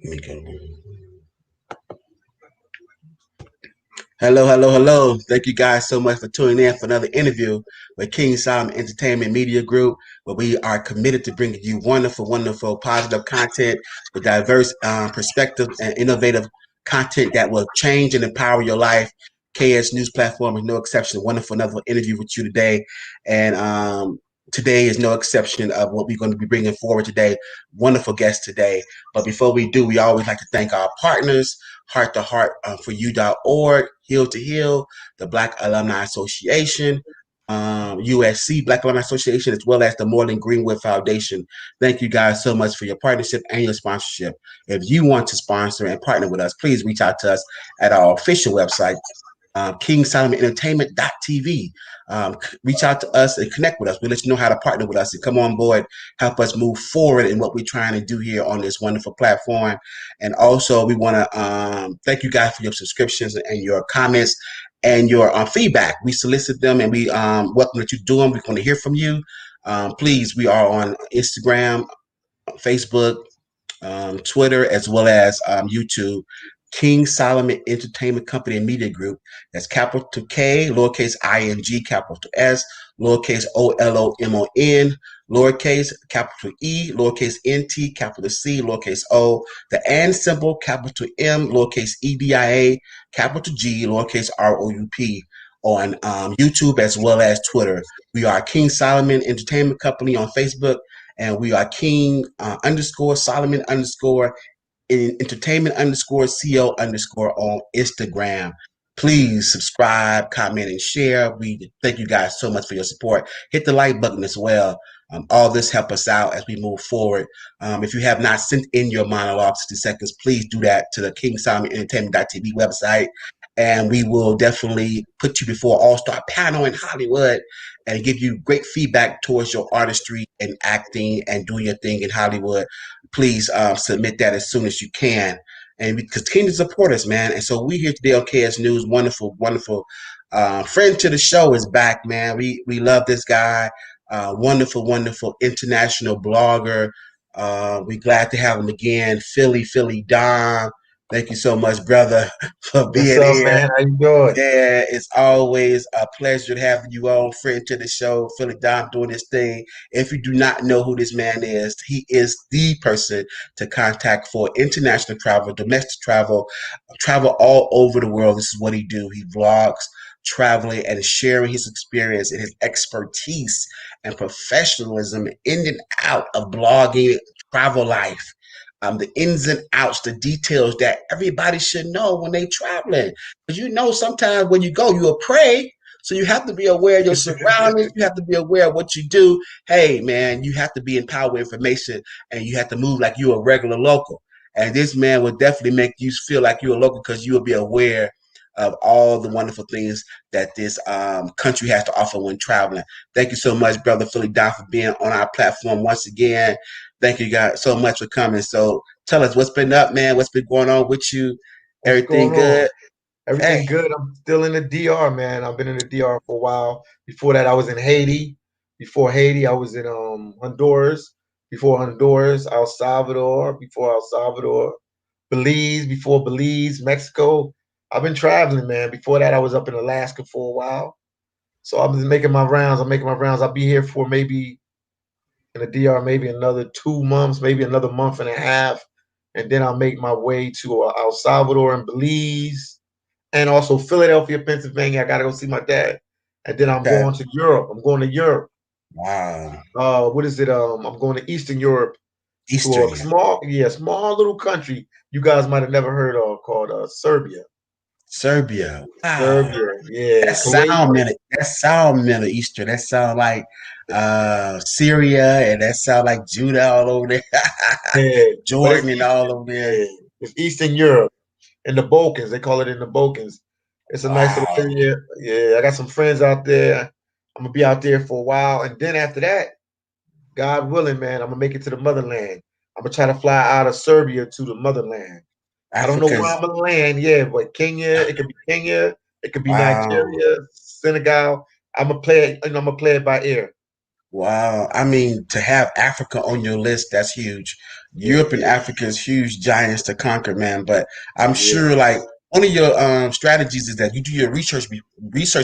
Let me go. Hello, hello, hello. Thank you guys so much for tuning in for another interview with King Solomon Entertainment Media Group, where we are committed to bringing you wonderful, wonderful, positive content with diverse perspectives and innovative content that will change and empower your life. KS News Platform is no exception. Wonderful, another interview with you today. And today is no exception of what we're going to be bringing forward today. Wonderful guest today. But before we do, we always like to thank our partners. Heart to Heart for You.org, Hill to Hill, the Black Alumni Association, USC Black Alumni Association, as well as the Moreland Greenwood Foundation. Thank you guys so much for your partnership and your sponsorship. If you want to sponsor and partner with us, please reach out to us at our official website, King Solomon Entertainment.tv. Reach out to us and connect with us. We'll let you know how to partner with us and come on board, help us move forward in what we're trying to do here on this wonderful platform. And also, we want to thank you guys for your subscriptions and your comments and your feedback. We solicit them and we welcome that you do them. We want to hear from you. Please, we are on Instagram, Facebook, Twitter, as well as YouTube. King Solomon Entertainment Company and Media Group. That's capital K, lowercase ing, capital S, lowercase OLOMON, lowercase capital E, lowercase NT, capital C, lowercase O, the and symbol, capital M, lowercase EDIA, capital G, lowercase ROUP on YouTube as well as Twitter. We are King Solomon Entertainment Company on Facebook, and we are King underscore Solomon underscore entertainment underscore co underscore on Instagram. Please subscribe, comment, and share. We thank you guys so much for your support. Hit the like button as well. All this help us out as we move forward. If you have not sent in your monologue 60 seconds, please do that to the King Solomon Entertainment.tv website. And we will definitely put you before all-star panel in Hollywood and give you great feedback towards your artistry and acting and doing your thing in Hollywood. Please submit that as soon as you can. And we continue to support us, man. And so we here today on KS News. Wonderful, wonderful friend to the show is back, man. We love this guy. Wonderful, wonderful international blogger. We glad to have him again. Philly Dom. Thank you so much, brother, for What's being up, here. man? How you doing? Yeah, it's always a pleasure to have you on, friend to the show, Philly Dom doing this thing. If you do not know who this man is, he is the person to contact for international travel, domestic travel, travel all over the world. This is what he do. He vlogs, traveling and sharing his experience and his expertise and professionalism in and out of blogging, travel life, the ins and outs, the details that everybody should know when they traveling. Because you know, sometimes when you go, you're a prey. So you have to be aware of your surroundings. You have to be aware of what you do. Hey, man, you have to be empowered with information, and you have to move like you're a regular local. And this man will definitely make you feel like you're a local because you will be aware of all the wonderful things that this country has to offer when traveling. Thank you so much, brother Philly Don, for being on our platform once again. Thank you guys so much for coming. So tell us what's been up, man. What's been going on with you? What's Everything going good? on? Everything Hey, good? I'm still in the DR, man. I've been in the DR for a while. Before that, I was in Haiti. Before Haiti, I was in Honduras. Before Honduras, El Salvador. Before El Salvador, Belize. Before Belize, Mexico. I've been traveling, man. Before that, I was up in Alaska for a while. So I've been making my rounds. I'm making my rounds. I'll be here for maybe in the DR, maybe another 2 months, maybe another month and a half, and then I'll make my way to El Salvador and Belize, and also Philadelphia, Pennsylvania. I got to go see my dad, and then I'm okay. going to Europe. I'm going to Europe. Wow. What is it? I'm going to Eastern Europe to Eastern, a yeah. small little country you guys might have never heard of called Serbia. Serbia. Wow. Serbia, yeah, That sound Croatia. Middle that sound Middle Eastern. That sound like Syria and that sound like Judah all over there. Yeah, but it's Jordan and Eastern. all over there. Yeah, it's Eastern Europe. In the Balkans. They call it in the Balkans. It's a nice little Wow. area. Yeah, I got some friends out there. I'm gonna be out there for a while, and then after that, God willing, man, I'm gonna make it to the motherland. I'm gonna try to fly out of Serbia to the motherland. I don't know where Africa's I'm gonna land, yeah, but Kenya, it could be Kenya, it could be wow. Nigeria, Senegal. I'm gonna play it, I'm gonna play it by ear. Wow. I mean, to have Africa on your list, that's huge. Europe and Africa is huge giants to conquer, man. But I'm Yeah. sure, like, one of your strategies is that you do your research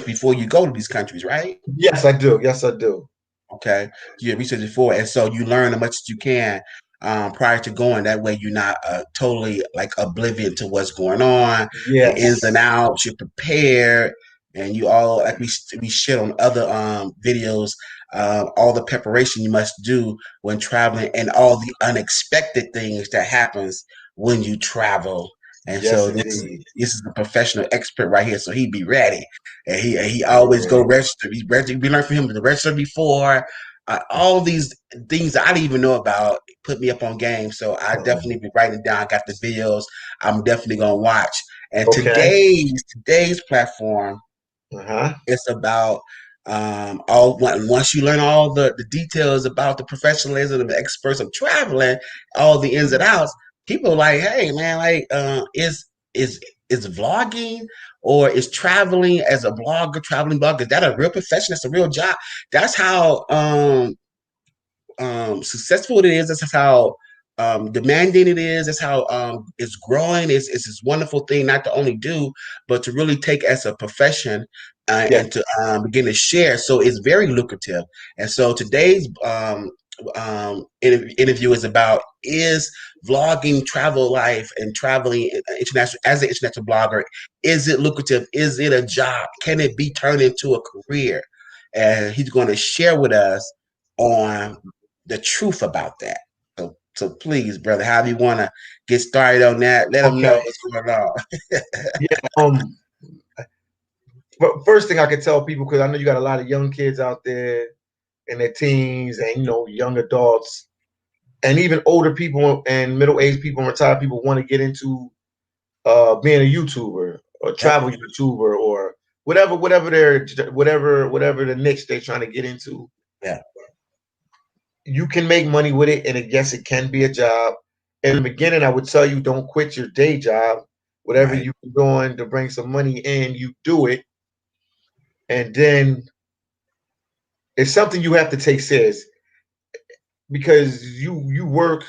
before you go to these countries, right? Yes, I do. Yes, I do. Okay, do your research before, and so you learn as much as you can prior to going. That way, you're not totally like oblivion to what's going on, the ins and Yes. outs. You're prepared, and you all like we shit on other videos. All the preparation you must do when traveling, and all the unexpected things that happens when you travel. And Yes, so indeed. this is the professional expert right here. So he'd be ready, and he always go Yeah. register. He's registered. We learned from him to register before. All these things that I didn't even know about put me up on game. So I definitely be writing it down. I got the videos. I'm definitely gonna watch. And Okay. today's platform, Uh-huh. it's about all once you learn all the details about the professionalism of the experts of traveling, all the ins and outs. People are like, hey man, like is is vlogging or is traveling as a blogger, traveling blogger, is that a real profession? That's a real job. That's how successful it is. That's how demanding it is. That's how it's growing. It's this wonderful thing not to only do, but to really take as a profession Yes. and to begin to share. So it's very lucrative. And so today's interview is about is vlogging travel life and traveling international as an international blogger. Is it lucrative? Is it a job? Can it be turned into a career? And he's going to share with us on the truth about that. So please, brother, how do you want to get started on that? Let them know Okay. what's going on. Yeah. First thing I can tell people, because I know you got a lot of young kids out there in their teens and young adults and even older people and middle-aged people and retired people want to get into being a YouTuber or Yep. travel YouTuber or whatever the niche they're trying to get into. Yeah. You can make money with it, and yes, it can be a job. In the beginning, I would tell you don't quit your day job. Whatever Right. you're doing to bring some money in, you do it, and then it's something you have to take serious because you work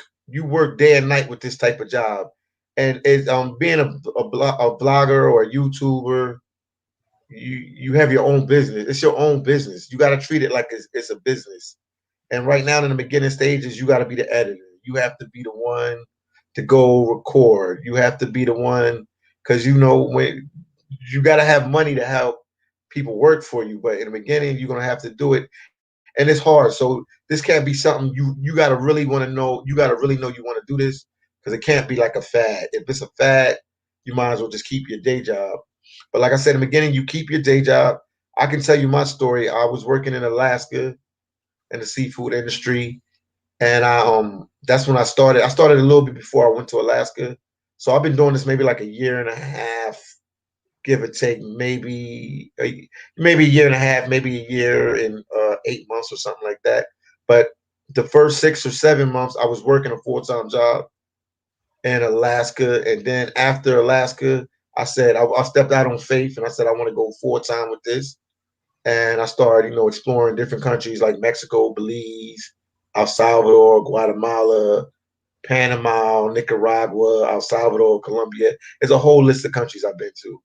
day and night with this type of job, and it's being a blogger or a YouTuber. You have your own business. It's your own business. You got to treat it like it's a business. And right now in the beginning stages, you got to be the editor. You have to be the one to go record. You have to be the one because when you got to have money to help people work for you. But in the beginning, you're gonna have to do it, and it's hard. So this can't be something you got to really want to know. You got to really know you want to do this because it can't be like a fad. If it's a fad, you might as well just keep your day job. But like I said in the beginning, you keep your day job. I can tell you my story. I was working in Alaska in the seafood industry, and I that's when I started. I started a little bit before I went to Alaska, so I've been doing this maybe like a year and a half, give or take, maybe a year and a half, maybe a year and 8 months or something like that. But the first 6 or 7 months, I was working a full-time job in Alaska, and then after Alaska, I said I stepped out on faith, and I said I want to go full-time with this, and I started, exploring different countries like Mexico, Belize, El Salvador, Guatemala, Panama, Nicaragua, El Salvador, Colombia. There's a whole list of countries I've been to.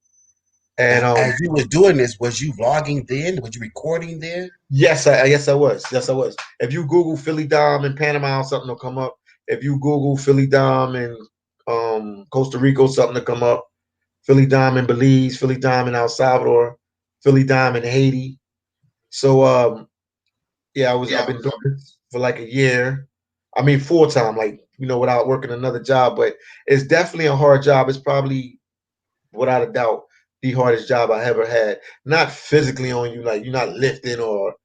And As you was doing this, was you vlogging then? Was you recording then? yes, I was. Yes, I was. If you Google Philly Dom in Panama, something will come up. If you Google Philly Dom in Costa Rica, something will come up. Philly Dom in Belize, Philly Dom in El Salvador, Philly Dom in Haiti. So yeah, I've been doing this for like a year. I mean, full time, like without working another job. But it's definitely a hard job. It's probably, without a doubt, the hardest job I ever had. Not physically on you, like you're not lifting or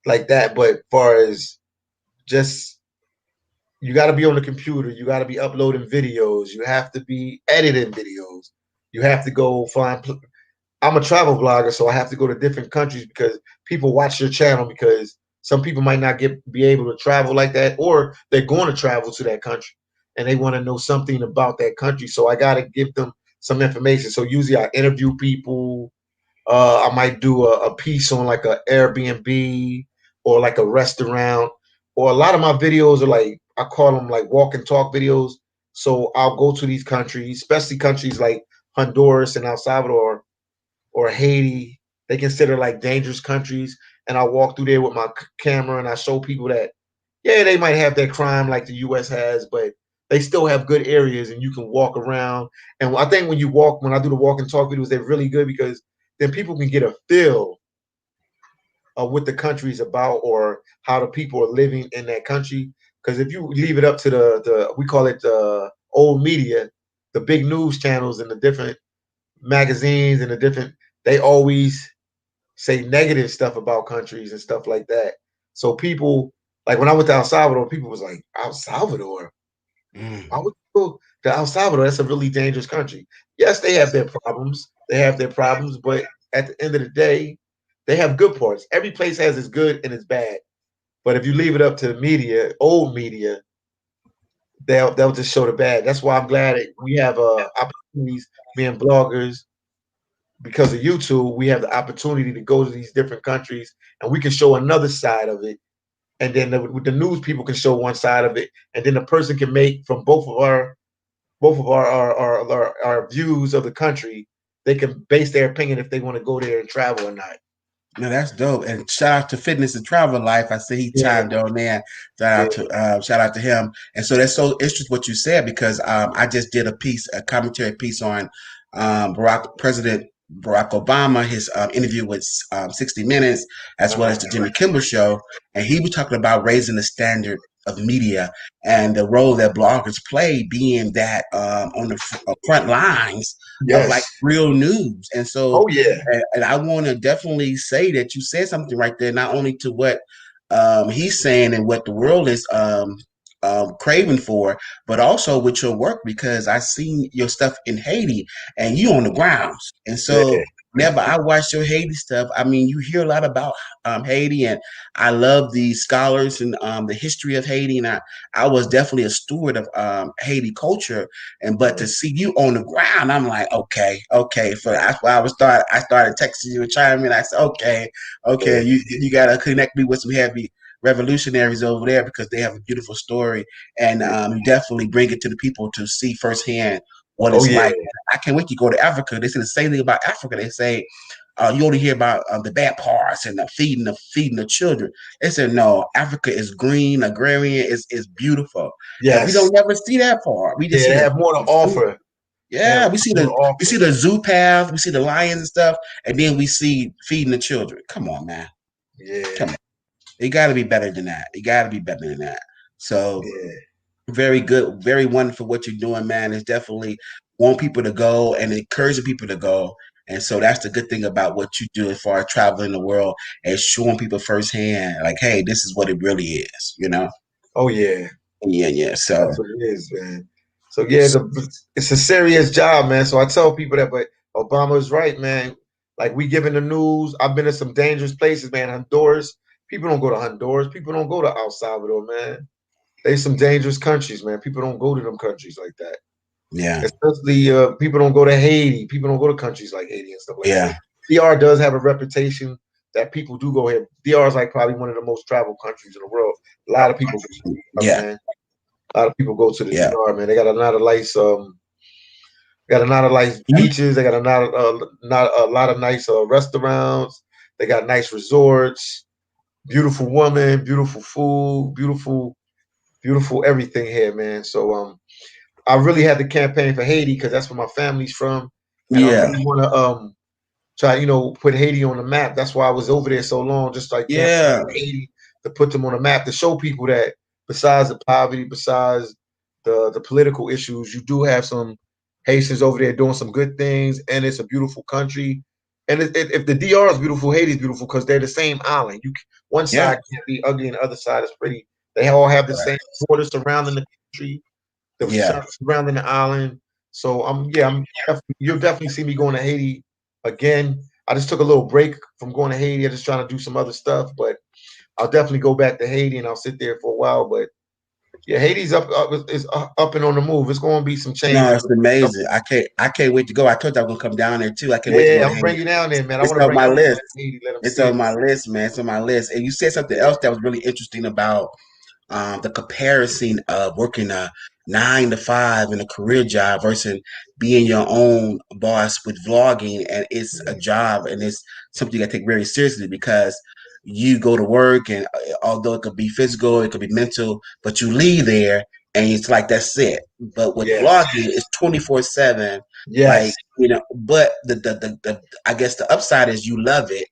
like that, but far as just you got to be on the computer. You got to be uploading videos. You have to be editing videos. You have to go find. I'm a travel blogger, so I have to go to different countries because people watch your channel because some people might not be able to travel like that, or they're going to travel to that country and they want to know something about that country. So I got to give them some information. So usually I interview people. I might do a piece on like a Airbnb or like a restaurant, or a lot of my videos are like I call them like walk and talk videos. So I'll go to these countries, especially countries like Honduras and El Salvador or Haiti. They consider like dangerous countries, and I walk through there with my camera and I show people that yeah, they might have their crime like the U.S. has, but they still have good areas and you can walk around. And I think when I do the walk and talk videos, they're really good because then people can get a feel of what the country is about or how the people are living in that country. Because if you leave it up to the we call it the old media, the big news channels and the different magazines and the different, they always say negative stuff about countries and stuff like that. So people, like when I went to El Salvador, people was like, El Salvador? I would go to El Salvador. That's a really dangerous country. Yes, they have their problems. They have their problems, but at the end of the day, they have good parts. Every place has its good and its bad. But if you leave it up to the media, old media, they'll just show the bad. That's why I'm glad that we have opportunities, being bloggers, because of YouTube, we have the opportunity to go to these different countries and we can show another side of it. And then the news people can show one side of it, and then the person can make from both of our views of the country. They can base their opinion if they want to go there and travel or not. No, that's dope. And shout out to Fitness and Travel Life. I see he Yeah, chimed on there. yeah, Shout out to him. And so that's so interesting what you said because I just did a commentary piece on President Barack Obama, his interview with 60 Minutes, as well as the Jimmy Kimmel Show, and he was talking about raising the standard of media and the role that bloggers play, being that on the front lines of like yes. real news. And so Oh yeah, and I want to definitely say that you said something right there, not only to what he's saying and what the world is craving for, but also with your work because I seen your stuff in Haiti and you on the grounds. And yeah, so whenever I watch your Haiti stuff, I mean, you hear a lot about Haiti, and I love the scholars and the history of Haiti. And I was definitely a steward of Haiti culture. And but to see you on the ground, I'm like, okay, okay. So that's why I started texting you and chiming in. I said, okay, okay, yeah. you gotta connect me with some heavy revolutionaries over there because they have a beautiful story, and you definitely bring it to the people to see firsthand what Oh it's yeah, like. I can't wait to go to Africa. They say the same thing about Africa. They say you only hear about the bad parts and the feeding the children. They said no, Africa is green, agrarian, is beautiful, and we yes. don't never see that part. We just Yeah, see they the have more to zoo. offer. They have Yeah, more to we see offer. the zoo path, we see the lions and stuff, and then we see feeding the children. Come on, man. Yeah, Come on. It got to be better than that. It got to be better than that. So yeah. very good, very wonderful what you're doing, man. It's definitely want people to go and encouraging people to go. And so that's the good thing about what you do as far as traveling the world and showing people firsthand, like, hey, this is what it really is, you know? Oh yeah. Yeah, yeah. So That's what it is, man. So yeah, it's a serious job, man. So I tell people that, but Obama's right, man. Like we giving the news. I've been to some dangerous places, man. Honduras. People don't go to Honduras. People don't go to El Salvador, man. They some dangerous countries, man. People don't go to them countries like that. yeah, Especially people don't go to Haiti. People don't go to countries like Haiti and stuff like that. yeah, DR does have a reputation that people do go here. DR is like probably one of the most traveled countries in the world. A lot of people go to DR, yeah, man. A lot of people go to the yeah. DR, man. They got a lot of nice, Mhm. beaches. They got not a lot of nice restaurants. They got nice resorts. Beautiful woman, beautiful food, beautiful everything here, man. So I really had the campaign for Haiti because that's where my family's from, and I Yeah, really want to try, put Haiti on the map. That's why I was over there so long, just like campaigning yeah, for Haiti to put them on the map to show people that besides the poverty, besides the political issues, you do have some Haitians over there doing some good things, and it's a beautiful country. And if the DR is beautiful, Haiti's beautiful because they're the same island. One yeah, side can't be ugly, and the other side is pretty. They all have the same right. borders surrounding the country, the Yeah. surrounding the island. So you'll definitely see me going to Haiti again. I just took a little break from going to Haiti. I'm just trying to do some other stuff, but I'll definitely go back to Haiti and I'll sit there for a while. But yeah, Haiti's up and on the move. It's going to be some No, changes. it's amazing. I can't wait to go. I told you I was gonna come down there too. I can't wait to Yeah, go to I'm gonna bring Haiti. you down there, man. I It's want to on bring my everybody list. to Haiti, let them It's see on it. my list, man. It's on my list. And you said something Yeah, else that was really interesting about the comparison of working a 9 to 5 in a career job versus being your own boss with vlogging, and it's a job and it's something you got to take very seriously because you go to work and although it could be physical, it could be mental, but you leave there and it's like that's it. But with Yes. vlogging, it's 24/7. Like Yes. but the I guess the upside is you love it,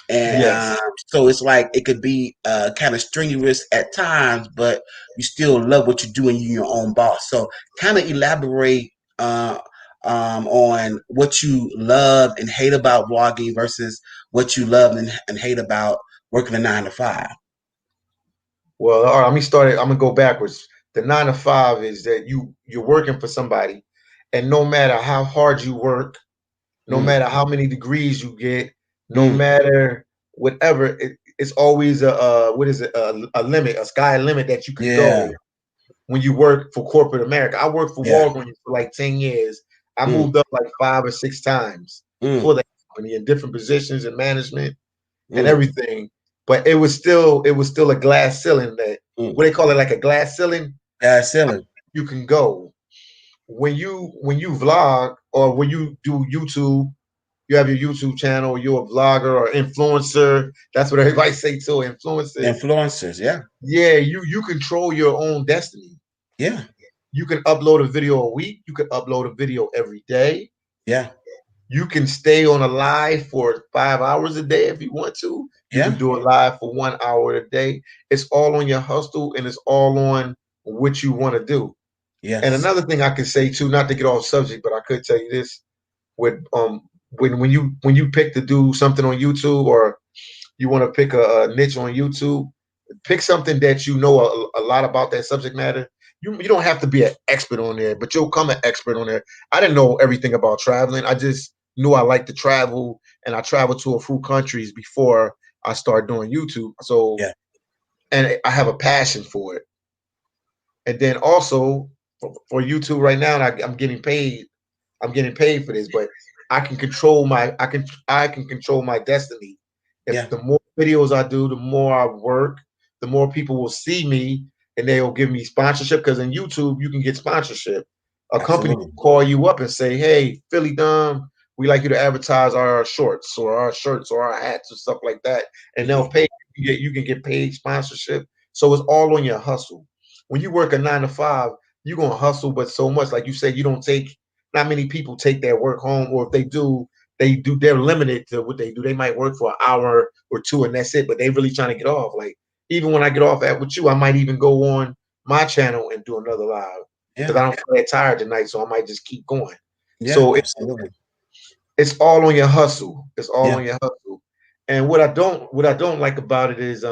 and Yes. so it's like it could be kind of strenuous at times, but you still love what you do and you're your own boss. So kind of elaborate on what you love and hate about vlogging versus what you love and hate about working a 9 to 5. Well, all right, let me start it. I'm gonna go backwards. The 9 to 5 is that you're working for somebody, and no matter how hard you work, no Mm, matter how many degrees you get, no mm, matter whatever, it's always a what is it, a limit, a sky limit that you can yeah, go when you work for corporate America. I worked for yeah, Walgreens for like 10 years. I mm, moved up like 5 or 6 times mm, for the company in different positions and management and mm, everything. But it was still a glass ceiling that mm. what they call it, like a glass ceiling. Yeah, silly. You can go when you vlog or when you do YouTube. You have your YouTube channel. You're a vlogger or influencer. That's what everybody say too. Influencer. Influencers, yeah, Yeah, you control your own destiny. yeah, You can upload a video a week. You can upload a video every day. yeah, You can stay on a live for 5 hours a day if you want to. You can yeah, do a live for 1 hour a day. It's all on your hustle and it's all on what you want to do. And yes, another thing I can say too, not to get off subject, but I could tell you this: with when you pick to do something on YouTube or you want to pick a niche on YouTube, pick something that you know a lot about that subject matter. You don't have to be an expert on there, but you'll come an expert on there. I didn't know everything about traveling. I just knew I liked to travel, and I traveled to a few countries before I started doing YouTube. So, yeah, and I have a passion for it. And then also for YouTube right now, and I'm getting paid. I'm getting paid for this, but I can control my destiny. If yeah, the more videos I do, the more I work, the more people will see me and they'll give me sponsorship. Because in YouTube, you can get sponsorship. A company absolutely. will call you up and say, "Hey, Philly Dumb, we like you to advertise our shorts or our shirts or our hats or stuff like that," and they'll Mhm. pay. You can get paid sponsorship. So it's all on your hustle. When you work a 9 to 5, you're gonna hustle, but so much. Like you said, you don't take not many people take their work home, or if they're limited to what they do. They might work for an hour or two and that's it, but they really trying to get off. Like even when I get off at with you, I might even go on my channel and do another live because Yeah, I don't feel that tired tonight, so I might just keep going. yeah, So absolutely. it's all on your hustle. It's all Yeah, on your hustle. And what I don't like about it is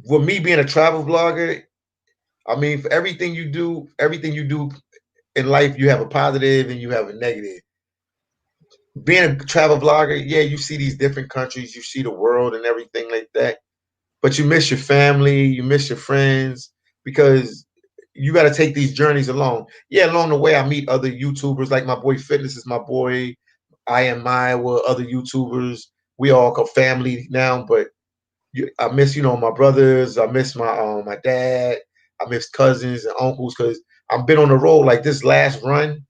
with me being a travel vlogger, I mean for everything you do in life, you have a positive and you have a negative. Being a travel vlogger, yeah, you see these different countries, you see the world and everything like that, but you miss your family, you miss your friends because you got to take these journeys along. Yeah, along the way, I meet other YouTubers like my boy Fitness is my boy. I am Iowa, other YouTubers. We all call family now, but I miss my brothers. I miss my dad. I miss cousins and uncles because I've been on the road like this last run.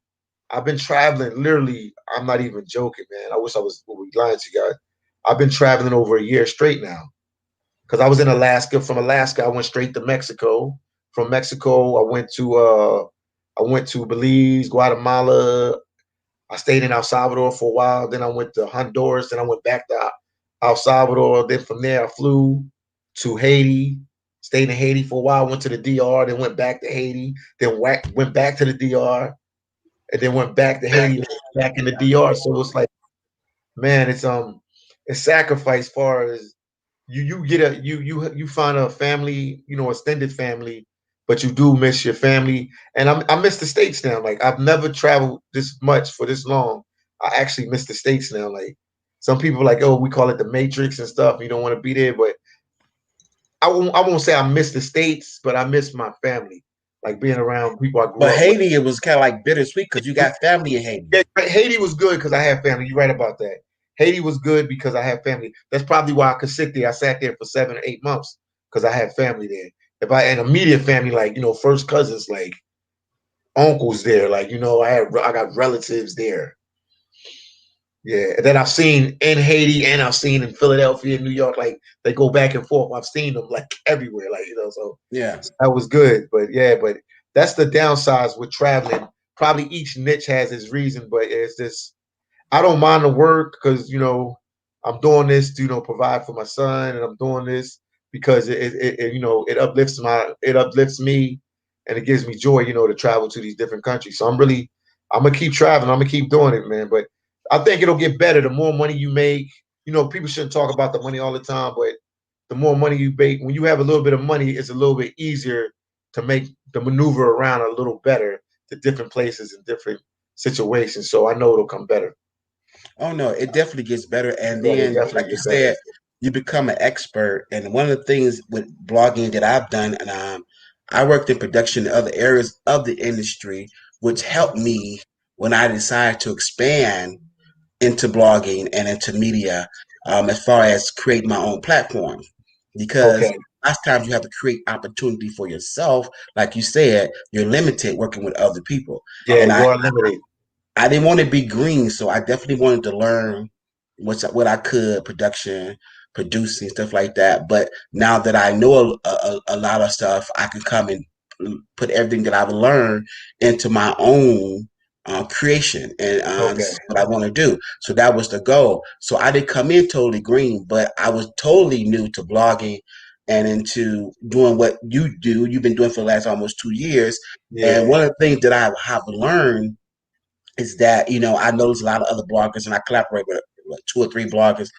I've been traveling literally. I'm not even joking, man. I wish I was lying to you guys. I've been traveling over a year straight now because I was in Alaska. From Alaska, I went straight to Mexico. From Mexico, I went to Belize, Guatemala. I stayed in El Salvador for a while. Then I went to Honduras. Then I went back to El Salvador. Then from there, I flew to Haiti. Stayed in Haiti for a while. Went to the DR. Then went back to Haiti. Then went back to the DR and then went back to Haiti, back in the DR. So it's like, man, it's sacrifice. Far as you get you find a family, extended family, but you do miss your family. And I miss the states now. Like I've never traveled this much for this long. I actually miss the states now. Like some people are like, oh, we call it the Matrix and stuff. You don't want to be there, but I won't say I miss the states, but I miss my family. Like being around people I but grew up with. Haiti, it was kind of like bittersweet because you got family in Haiti. Yeah, Haiti was good because I have family. You're right about that. Haiti was good because I had family. That's probably why I could sit there. I sat there for 7 or 8 months because I had family there. If I and immediate family, like first cousins, like uncles there, like I got relatives there. Yeah, and then I've seen in Haiti and I've seen in Philadelphia, New York, like they go back and forth. I've seen them like everywhere, like so Yeah. that was good. But yeah, but that's the downsides with traveling. Probably each niche has its reason, but it's just I don't mind the work because I'm doing this to provide for my son, and I'm doing this because it uplifts me, and it gives me joy to travel to these different countries. So I'm gonna keep traveling. I'm gonna keep doing it, man. But I think it'll get better the more money you make. People shouldn't talk about the money all the time, but the more money you make, when you have a little bit of money, it's a little bit easier to make the maneuver around a little better to different places and different situations. So I know it'll come better. Oh no, it definitely gets better. And Yeah, they then, like definitely you get better. said, you become an expert. And one of the things with blogging that I've done, and I worked in production in other areas of the industry, which helped me when I decided to expand into blogging and into media, as far as create my own platform. Because Okay. last times you have to create opportunity for yourself. Like you said, you're limited working with other people. Yeah, And you are limited. I didn't want to be green, so I definitely wanted to learn what I could, production, producing, stuff like that. But now that I know a lot of stuff, I can come and put everything that I've learned into my own creation, and this Okay. is what I want to do. So that was the goal. So I didn't come in totally green, but I was totally new to blogging and into doing what you do. You've been doing for the last almost 2 years, and Yeah. one of the things that I have learned is that I notice a lot of other bloggers, and I collaborate with two or three bloggers,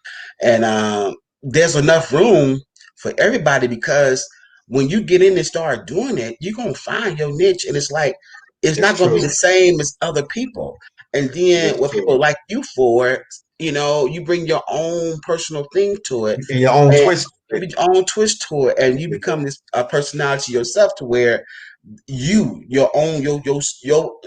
and there's enough room for everybody because when you get in and start doing it, you're gonna find your niche, and it's like it's It's not gonna true. be the same as other people. And then It's when true. people like you for it, you bring your own personal thing to it, And your own and twist. you put your own twist to it, and you become this personality yourself to where your own your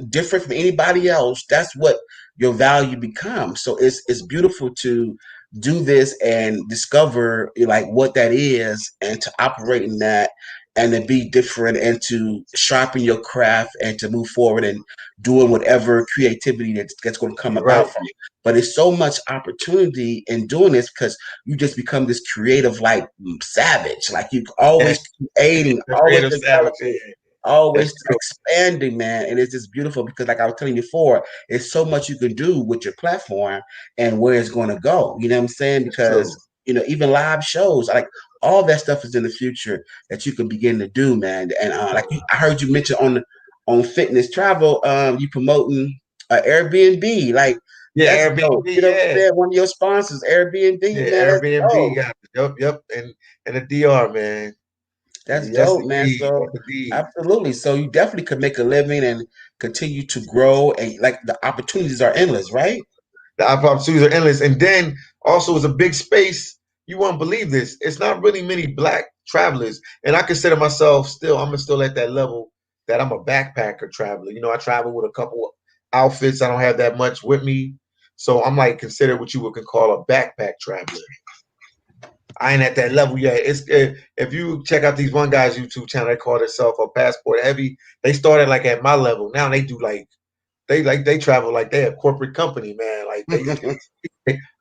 different from anybody else. That's what your value becomes. So it's beautiful to do this and discover like what that is and to operate in that and to be different and to sharpen your craft and to move forward and doing whatever creativity that's going to come You're about right. from it. But it's so much opportunity in doing this because you just become this creative like savage, like you always creating, The always creative savage. Yeah. developing, always It's true. expanding, man. And it's just beautiful because, like I was telling you before, it's so much you can do with your platform and where it's going to go. You know what I'm saying? It's true. Because even live shows, like all that stuff is in the future that you can begin to do, man. And I heard you mention on fitness travel, you promoting Airbnb, like Yeah, that's Airbnb. dope. You know what I'm Yeah. saying? One of your sponsors, Airbnb, Yeah, man, that's Airbnb dope. got it. Yep. And the DR, man. That's Yes, dope, man. indeed. So Yes, indeed. absolutely. So you definitely could make a living and continue to grow, and like the opportunities are endless, right? The opportunities are endless. And then also it's a big space. You won't believe this. It's not really many black travelers. And I consider myself I'm still at that level that I'm a backpacker traveler. I travel with a couple of outfits. I don't have that much with me. So I'm like considered what you would call a backpack traveler. I ain't at that level yet. If you check out these one guy's YouTube channel, they call themselves a passport heavy. They started like at my level. Now they do they travel like they're a corporate company, man. Like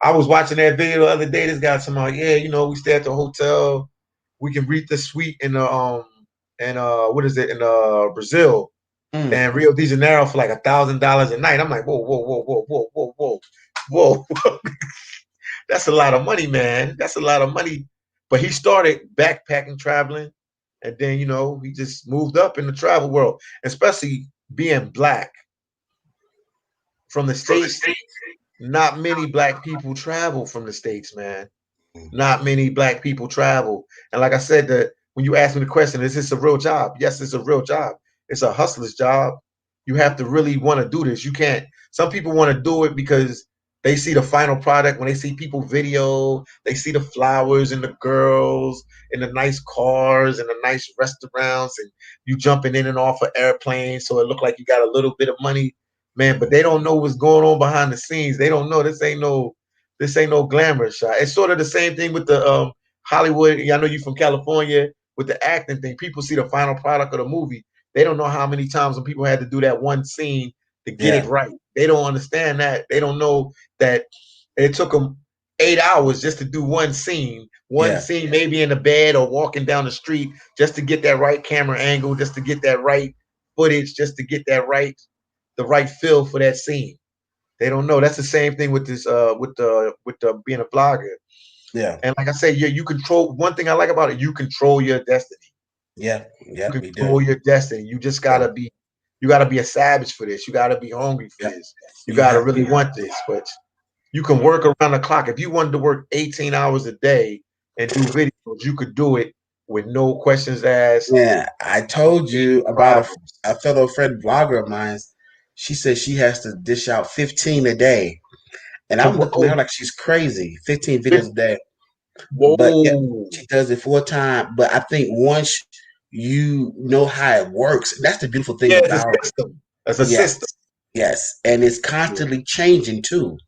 I was watching that video the other day. This guy somehow, yeah, we stay at the hotel. We can read the suite in the and what is it in Brazil Mm. and Rio de Janeiro for like $1,000 a night. I'm like, whoa. That's a lot of money, man. That's a lot of money. But he started backpacking, traveling, and then he just moved up in the travel world, especially being black from the From the states. state. Not many black people travel from the states, man. Not many black people travel. And like I said, when you ask me the question, is this a real job? Yes, it's a real job. It's a hustler's job. You have to really want to do this. You can't. Some people want to do it because they see the final product. When they see people video, they see the flowers and the girls and the nice cars and the nice restaurants and you jumping in and off of airplanes, so it look like you got a little bit of money, man. But they don't know what's going on behind the scenes. They don't know this ain't no This ain't no glamorous shot. It's sort of the same thing with the Hollywood. I know you from California with the acting thing. People see the final product of the movie. They don't know how many times when people had to do that one scene to get it Yeah, right. They don't understand that. They don't know that it took them 8 hours just to do one yeah, scene maybe in the bed or walking down the street just to get that right camera angle, just to get that right footage, just to get that right, the right feel for that scene. They don't know. That's the same thing with this with the being a blogger. yeah, And like I say, yeah, you control one thing I like about it, you control your destiny. yeah, You yeah. We do. control your destiny. You just Yeah, gotta be a savage for this. You gotta be hungry for yeah. this. You You gotta have really want this. But you can work around the clock. If you wanted to work 18 hours a day and do videos, you could do it with no questions asked, Yeah, I no told you about problems. a fellow friend blogger of mine. She said she has to dish out 15 a day. And To I'm what? looking at Oh, her like she's crazy. 15 videos a day. But yeah, whoa. she does it full time. But I think once you know how it works, that's the beautiful thing Yeah, it's a about system. It's a yes, system. yes. And it's Yeah. constantly changing too.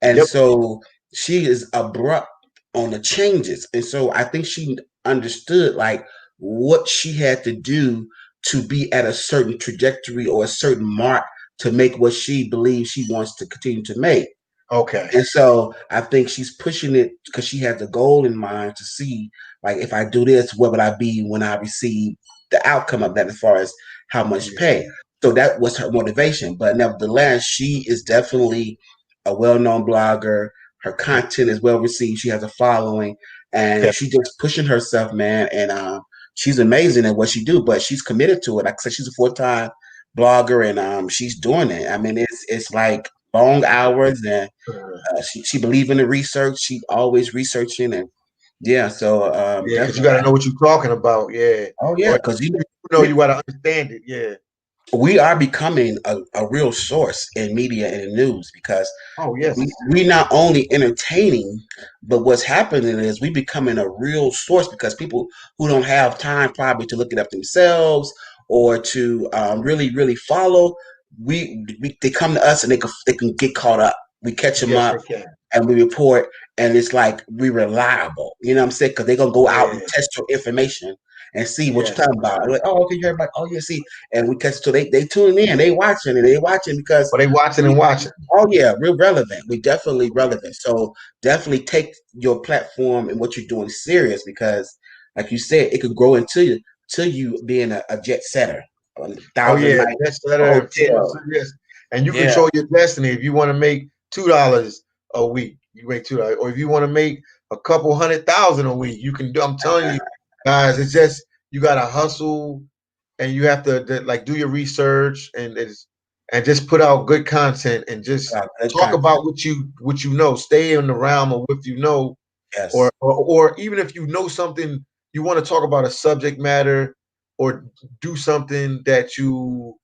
And Yep. so she is abrupt on the changes. And so I think she understood like what she had to do to be at a certain trajectory or a certain mark to make what she believes she wants to continue to make. Okay. And so I think she's pushing it because she has a goal in mind to see, like, if I do this, what would I be when I receive the outcome of that as far as how much Yeah. pay? So that was her motivation. But nevertheless, she is definitely a well known blogger. Her content is well received. She has a following and Okay. she just pushing herself, man. And she's amazing at what she do, but she's committed to it. Like I said, she's a full-time blogger and she's doing it. I mean, it's like long hours and she believe in the research. She always researching and yeah. So Yeah, because you definitely. got to know what you're talking about. Yeah. Oh yeah, Or because you know, you got to understand it. Yeah. we are becoming a real source in media and in news because Oh, yes. we not only entertaining, but what's happening is we becoming a real source because people who don't have time probably to look it up themselves or to really follow, we they come to us and they can get caught up. We catch them Yes, up they can. and we report, and it's like we reliable. You know what I'm saying? Because they're gonna go out and Yeah. test your information and see what you're Yes. talking about. And like, oh, okay, you heard about? Oh, yeah, see, and we catch so they tune in, they watching because But they watching we. and watching. Oh yeah, we're relevant. We definitely Yeah. relevant. So definitely take your platform and what you're doing serious because, like you said, it could grow to you being a jet setter, a Oh, thousand yeah. night Bestseller, influencer. hotel. Yes. And you Yeah, control your destiny. If you want to make $2 a week, you make $2. Or if you want to make a couple 100,000 a week, you can do. I'm telling you, guys, it's just you got to hustle and you have to like do your research and just put out good content and just good talk content. about what you know. Stay in the realm of what you know, Yes, or even if you know something, you want to talk about a subject matter or do something that you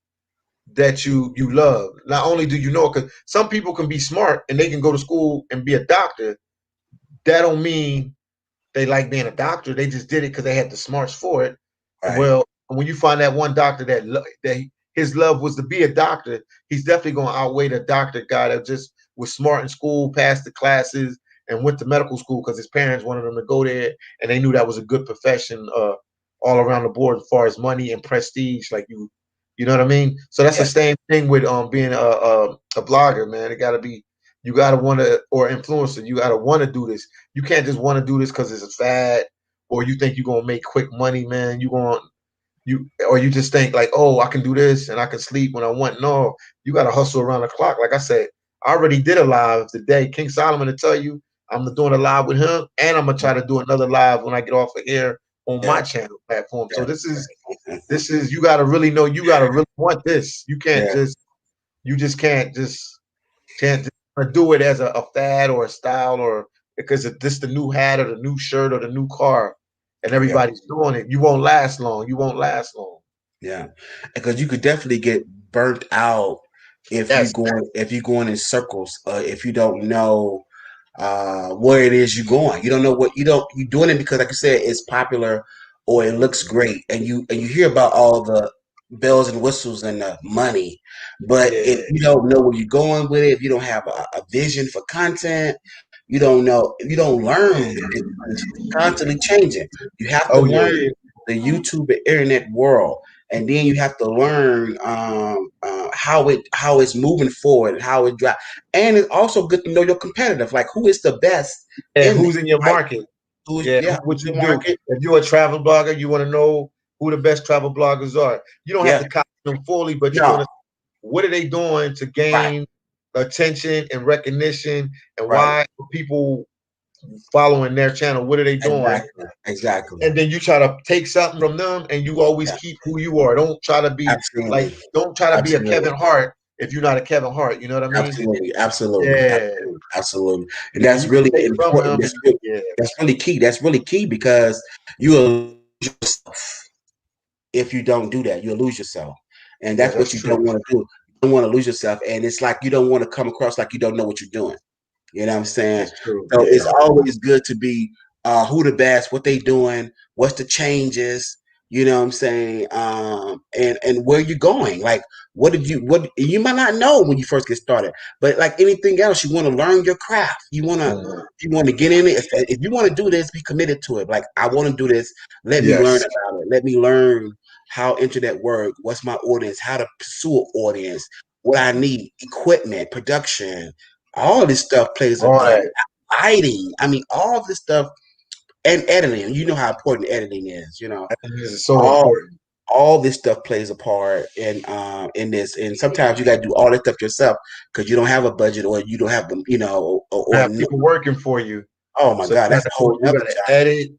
love. Not only do you know, because some people can be smart and they can go to school and be a doctor. That don't mean they like being a doctor. They just did it because they had the smarts for it. right. Well, when you find that one doctor that his love was to be a doctor, he's definitely going to outweigh the doctor guy that just was smart in school, passed the classes, and went to medical school because his parents wanted him to go there, and they knew that was a good profession all around the board as far as money and prestige. Like you know what I mean. So that's the Yes, same thing with being a blogger, man. It got to be you got to want to or influencer. You got to want to do this. You can't just want to do this because it's a fad or you think you're gonna make quick money, man. You just think like, oh, I can do this and I can sleep when I want. No, you gotta hustle around the clock. Like I said, I already did a live today. King Solomon to tell you I'm doing a live with him, and I'm gonna try to do another live when I get off of here on my yeah, channel platform. So yeah, this is you gotta really know you gotta really want this. yeah, You just can't just do it as a fad or a style or because this the new hat or the new shirt or the new car and yeah. everybody's doing it. You won't last long. You won't last long. Yeah, because you could definitely get burnt out Yes. if you going in circles. If you don't know where it is you're going, you don't know what you doing it because, like I said, it's popular or it looks great, and you hear about all the bells and whistles and the money, but if Yeah. you don't know where you're going with it, if you don't have a vision for content, you don't know, you don't learn the difference. It's constantly changing. You have to Oh yeah. learn the YouTube and internet world, and then you have to learn how it's moving forward, how it drives. And it's also good to know your competitive, like who is the best And in there, who's in your right? market? Who's Yeah, yeah, what who's you the do. market? If you're a travel blogger, you want to know who the best travel bloggers are. You don't have Yeah, to copy them fully, but you want no, to what are they doing to right, gain attention and recognition, and right, why are people following their channel? What are they doing? exactly, exactly. And then you try to take something from them, and you always Yeah, keep who you are. Don't try to be like, absolutely, don't try to be a absolutely. Kevin Hart if you're not a Kevin Hart. You know what I mean? Absolutely, absolutely, Yeah, absolutely, absolutely, and yeah. that's You can really take from important. him, and yeah, That's really key. That's really key because you will lose yourself if you don't do that. You'll lose yourself, and yeah, that's that's what you don't true. want to do. You don't want to lose yourself, and it's like you don't want to come across like you don't know what you're doing. You know what I'm saying? That's true. So it's Yeah, always good to be who the best, what they doing, what's the changes, you know what I'm saying? And where you going. Like what you might not know when you first get started, but like anything else, you want to learn your craft. mhm. You want to get in it. If you want to do this, be committed to it. Like I want to do this. Let me learn Yes. about it. Let me learn how internet work. What's my audience? How to pursue an audience? What I need, equipment, production, all this stuff plays a All part. that Lighting, I mean, all this stuff, and editing. You know how important editing is. You know, is so all important. all this stuff plays a part in this. And sometimes you got to do all this stuff yourself because you don't have a budget or you don't have them. You know, You have people working for you, oh my so God, you that's gotta a go. whole You nother gotta job. edit.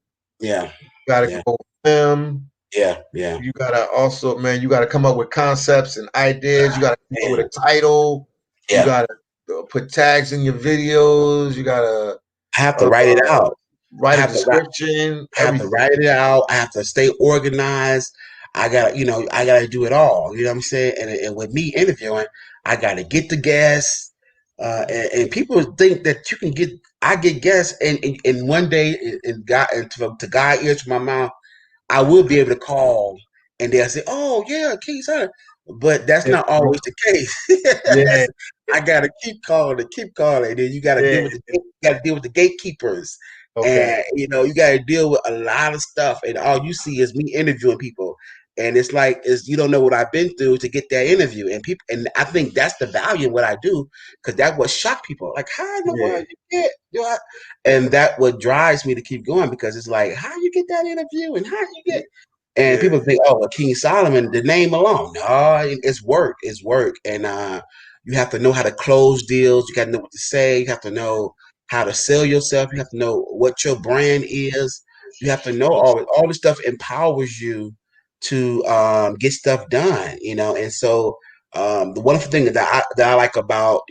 Yeah, You gotta yeah, go film. yeah, yeah, You gotta also, man, you gotta come up with concepts and ideas. You gotta come up with man, a title. You yeah. gotta put tags in your videos. You gotta I have to uh, write it out. I write a have to write. description. I have to Everything. write it out. I have to stay organized. I gotta do it all. You know what I'm saying? And with me interviewing, I gotta get the guests. And people think that you can get, I get guests, and one day, to God ears to my mouth, I will be able to call, and they'll say, "Oh yeah, Keith, sir," but that's Yeah, not always the yeah, case. I gotta keep calling. And then you gotta deal yeah. with you gotta deal with the gatekeepers, Okay. and you gotta deal with a lot of stuff. And all you see is me interviewing people, and it's like is you don't know what I've been through to get that interview. And people, and I think that's the value in what I do because that what shock people. Like, how in the Yeah, world you get? And that what drives me to keep going because it's like, how you get that interview and how you get, and yeah, people think, oh, well, King Solomon, the name alone. No, it's work. It's work. And you have to know how to close deals. You got to know what to say. You have to know how to sell yourself. You have to know what your brand is. You have to know all this stuff empowers you to get stuff done, And so the wonderful thing that I like about,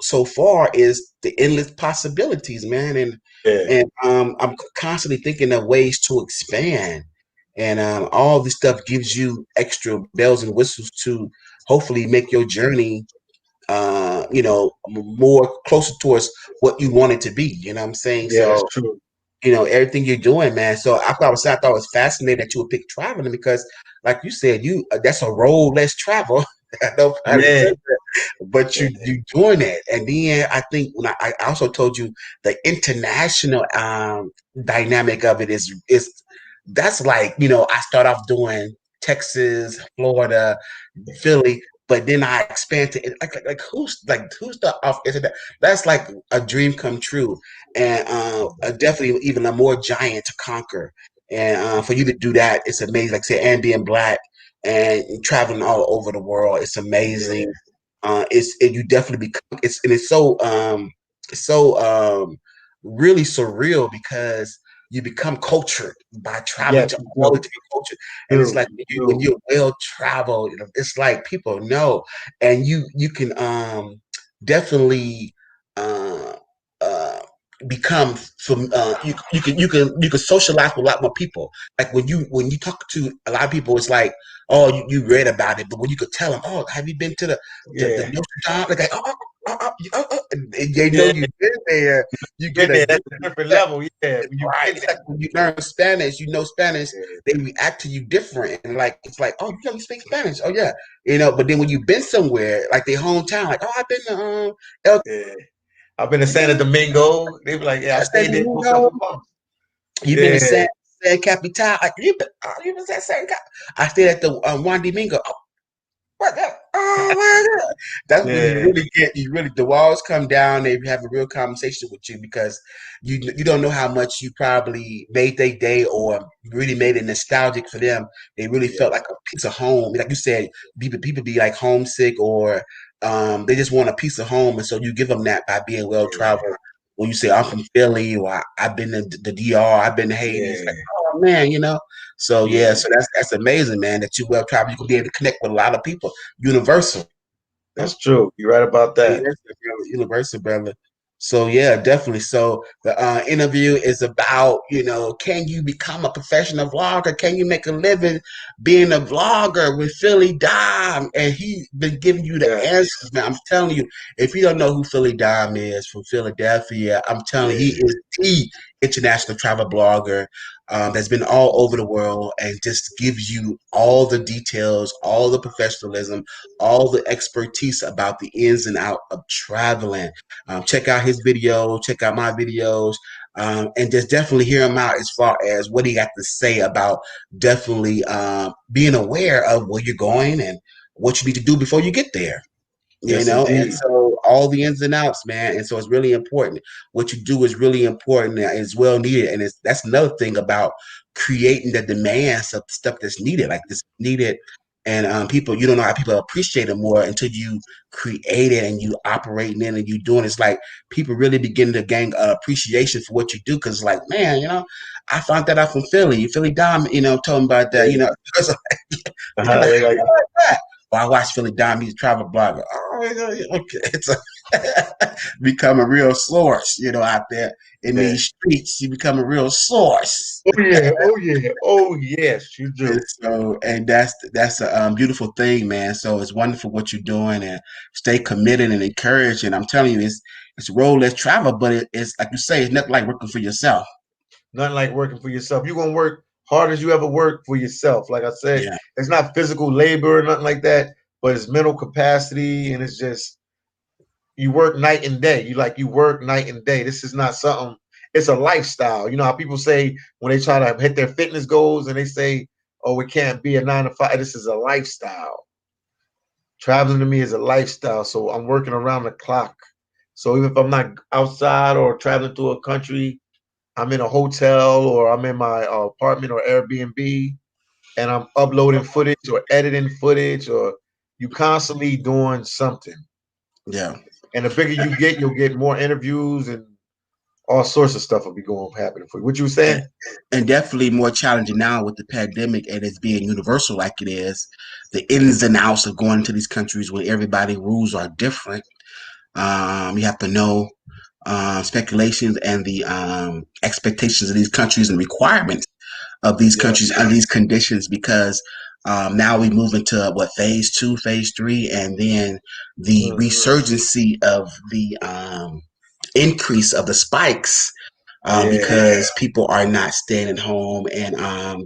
so far is the endless possibilities, man. yeah, And I'm constantly thinking of ways to expand. And all this stuff gives you extra bells and whistles to hopefully make your journey, more closer towards what you want it to be. You know what I'm saying? yeah. That's So, true. everything you're doing, man. So I thought it was fascinating that you would pick traveling because, like you said, that's a road less travel. No pun Yeah, intended, but yeah, you doing it. And then I think when I also told you the international dynamic of it is that's like, I start off doing Texas, Florida, Philly, but then I expand to who's the off internet? That's like a dream come true, and definitely even a more giant to conquer. And for you to do that, it's amazing. Like I said, and being black and traveling all over the world, it's yeah. amazing. You definitely become it's so really surreal because you become cultured by traveling Yes, to you all the do. different cultures. And it's Do like you when do? you're well traveled, it's like people know, and you can definitely uh, uh, become from you can socialize with a lot more people. Like when you talk to a lot of people, it's like, oh, you read about it, but when you could tell them, oh, have you been to the Yeah, Notre Dame? Like, and they know yeah. you've been there. You get Been a there. That's different a different respect. level. Yeah, when you Right. been It's like when you learn Spanish, Spanish, there. they react to you different. And like it's like, oh, you speak Spanish. Oh yeah. But then when you've been somewhere, like their hometown, like, oh, I've been to El Yeah, I've been to Santo Domingo. They be like, yeah, I I said, stayed there you for know, several months. you've been to Yeah, San Capital. Like, you been to San Cap. I stayed at the Juan Domingo. What the? Oh my God. That's when you yeah, really get, you really, the walls come down. They have a real conversation with you because you don't know how much you probably made their day or really made it nostalgic for them. They really yeah, felt like a piece of home. Like you said, people be like homesick or they just want a piece of home. And so you give them that by being well yeah, traveled. When you say, I'm from Philly or I've been to the DR, I've been to Haiti, it's like, yeah, oh man, So yeah, yeah. so that's amazing, man. That you well traveled, you can be able to connect with a lot of people. Universal, huh? That's true. You're right about that. Universal, brother. So yeah, definitely. So the interview is about, can you become a professional vlogger? Can you make a living being a vlogger with Philly Dime? And he's been giving you the Yeah, answers, man. I'm telling you, if you don't know who Philly Dime is from Philadelphia, I'm telling you, he yeah. is the international travel blogger that's been all over the world and just gives you all the details, all the professionalism, all the expertise about the ins and out of traveling. Check out his video, check out my videos, and just definitely hear him out as far as what he got to say about definitely being aware of where you're going and what you need to do before you get there. Yes, And indeed. so all the ins and outs, man. And so it's really important. What you do is really important and it's well needed. And that's another thing about creating the demands of stuff that's needed, like this needed. And people, you don't know how people appreciate it more until you create it and you operating in and you doing it. It's like people really begin to gain appreciation for what you do because, like, man, I found that out from Philly. Philly Dom, told me about that. Yeah. Because they're like, They're like, that? Well, I watched Philly Dime. He's a travel blogger. Oh, okay. It's become a real source, out there in yeah. these streets. You become a real source. Oh yeah, oh yeah, oh yes, you And do. so, and that's a beautiful thing, man. So it's wonderful what you're doing, and stay committed and encouraged. And I'm telling you, it's a role less travel, but it's like you say, it's nothing like working for yourself. Nothing like working for yourself. You're gonna work hard as you ever work for yourself. Like I said, Yeah, it's not physical labor or nothing like that, but it's mental capacity and it's just you work night and day. You work night and day. This is not something, it's a lifestyle. You know how people say when they try to hit their fitness goals and they say, oh, it can't be a 9 to 5. This is a lifestyle. Traveling to me is a lifestyle. So I'm working around the clock. So even if I'm not outside or traveling through a country, I'm in a hotel or I'm in my apartment or Airbnb and I'm uploading footage or editing footage or you constantly doing something. yeah. And the bigger you get, you'll get more interviews and all sorts of stuff will be going happening for you. What you were And, saying? and definitely more challenging now with the pandemic and it's being universal like it is. The ins and outs of going to these countries where everybody rules are different. You have to know speculations and the expectations of these countries and requirements of these Yeah. countries under these conditions because now we move into what phase two, phase three, and then the Mhm. resurgency of the increase of the spikes Yeah. because people are not staying at home and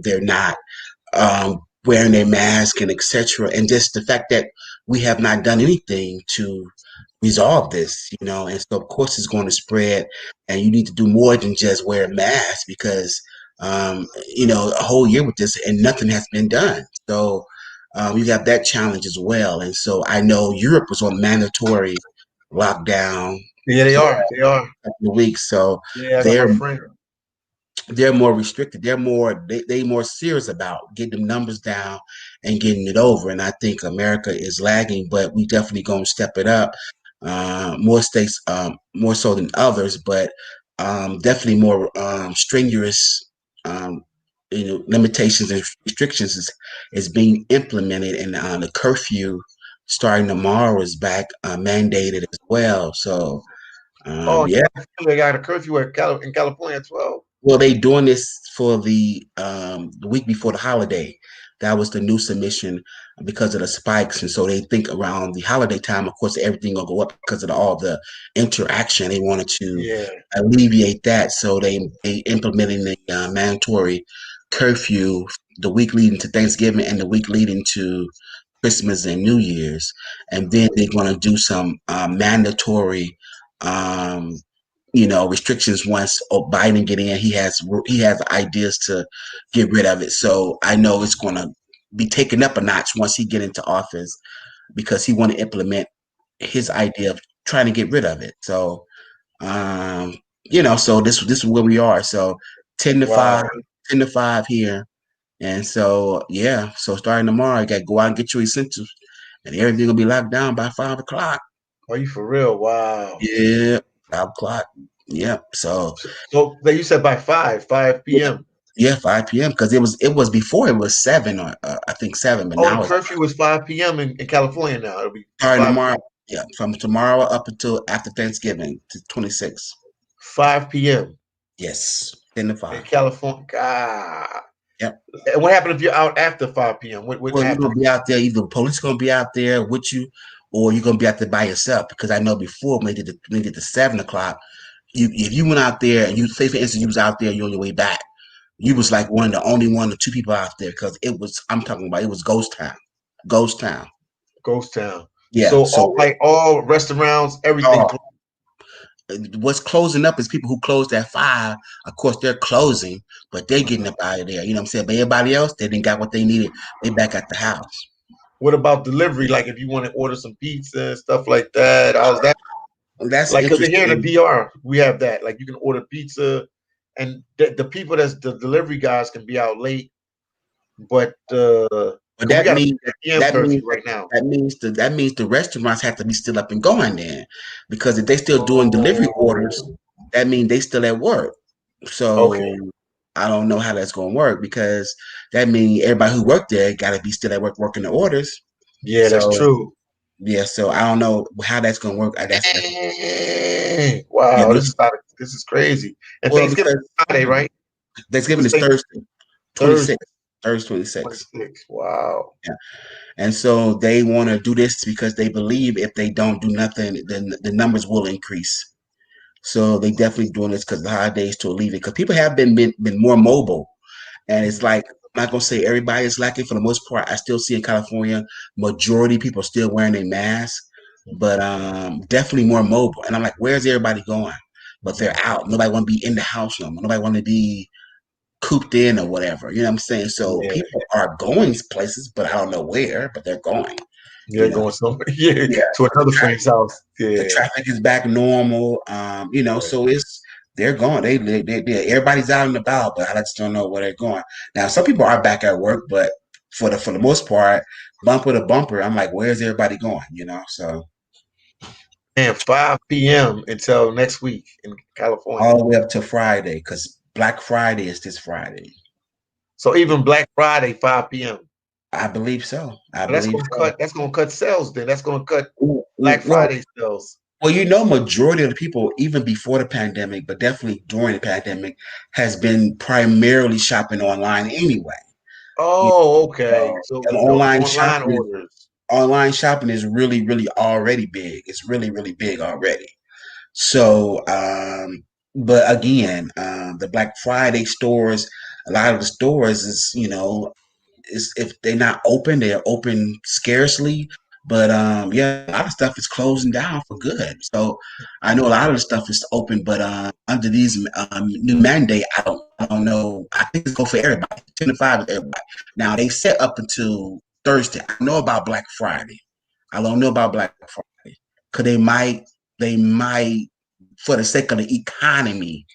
they're not wearing their mask and etc. And just the fact that we have not done anything to resolve this, and so of course it's going to spread, and you need to do more than just wear a mask because a whole year with this and nothing has been done. So you have that challenge as well. And so I know Europe was on mandatory lockdown Yeah, they for are. They are. a couple of weeks, so Yeah, I got they're my friend. they're more restricted. They more serious about getting the numbers down and getting it over. And I think America is lagging, but we definitely gonna step it up. More states, more so than others, but definitely more strenuous. Limitations and restrictions is being implemented, and the curfew starting tomorrow is back mandated as well. So Oh, yeah. yeah, they got a curfew in California at 12. Well, they doing this for the week before the holiday. That was the new submission because of the spikes, and so they think around the holiday time, of course, everything will go up because of all the interaction. They wanted to Yeah. alleviate that, so they implementing the mandatory curfew the week leading to Thanksgiving and the week leading to Christmas and New Year's, and then they're going to do some mandatory restrictions once Biden get in. He has ideas to get rid of it. So I know it's going to be taken up a notch once he get into office because he want to implement his idea of trying to get rid of it. So so this is where we are. So 10 to 5, Wow. 10 to 5 here. And so yeah, so starting tomorrow, you gotta go out and get your essentials and everything will be locked down by 5 o'clock. Are you for real? Wow. Yeah, 5 o'clock. Yep. So So like you said by 5 yeah, p.m. yeah, 5 p.m. because it was before it was 7 or I think 7, but Oh, the now it's curfew is 5 p.m. in California now. It'll be starting 5 tomorrow. p.m. Yeah, from tomorrow up until after Thanksgiving to 26. 5 p.m. Yes, 10 to in 5. California. God. Yep. And what happened if you're out after 5 p.m.? What Well, you're happens? gonna be out there. Either the police gonna be out there with you, or you're gonna be out there by yourself. Because I know before when they did the 7 o'clock, if you went out there and you say for instance you was out there, you're on your way back. You was like one of the only one or two people out there because I'm talking about it was ghost town, ghost town. Ghost town. Yeah. So So all restaurants, everything. uh, what's closing up is people who closed at 5. Of course, they're closing, but they're getting up out of there. You know what I'm saying? But everybody else, they didn't got what they needed. They back at the house. What about delivery? Like if you want to order some pizza and stuff like that, how's that? That's Like because here in the interesting. DR, we have that. Like you can order pizza, and the people that's the delivery guys can be out late, but But we that got a means PM that means curfew right now. that means the restaurants have to be still up and going then, because if they still doing delivery orders, Oh, that means they still at work. okay. So I don't know how that's going to work because that means everybody who worked there got to be still at work working the orders. Yeah, that's So true. yeah, so I don't know how that's going to work. That's Dang. yeah. Wow, this is crazy. And Well, Thanksgiving because is Friday, right? Thanksgiving What's is Thanksgiving? Thursday, Thursday, 26, Thursday 26. 26. Wow. And so they want to do this because they believe if they don't do nothing, then the numbers will increase. So they definitely doing this because the holidays to alleviate. Because people have been more mobile, and it's Mhm. like I'm not gonna say everybody is lacking for the most part. I still see in California, majority of people are still wearing a mask, but definitely more mobile. And I'm like, where's everybody going? But they're out. Nobody want to be in the house no more. Nobody want to be cooped in or whatever. You know what I'm saying? So Yeah, people are going places, but I don't know where, but they're going. you're You know, going somewhere. Yeah, yeah. to The another traffic, friend's house. the Yeah. traffic is back normal. Right. So they're going. Everybody's out and about, but I just don't know where they're going. Now, some people are back at work, but for the most part, bumper to bumper, I'm like, where's everybody going? So And 5 p.m. until next week in California. all the way up to Friday, because Black Friday is this Friday. So even Black Friday, 5 p.m. I believe so. I But that's believe gonna so. cut. That's gonna cut sales. Then that's gonna cut Ooh, ooh, Black well, Friday sales. majority of the people, even before the pandemic, but definitely during the pandemic, has been primarily shopping online anyway. You Oh, okay. know, So and the online online shopping, orders. is really, really already big. It's really, really big already. So, but again, the Black Friday stores, a lot of the stores is if they're not open, they're open scarcely. But yeah, a lot of stuff is closing down for good. So I know a lot of the stuff is open, but under these new mandate, I don't know. I think it's go for everybody. 10 to 5 is everybody. Now they set up until Thursday. I know about Black Friday. I don't know about Black Friday because they might for the sake of the economy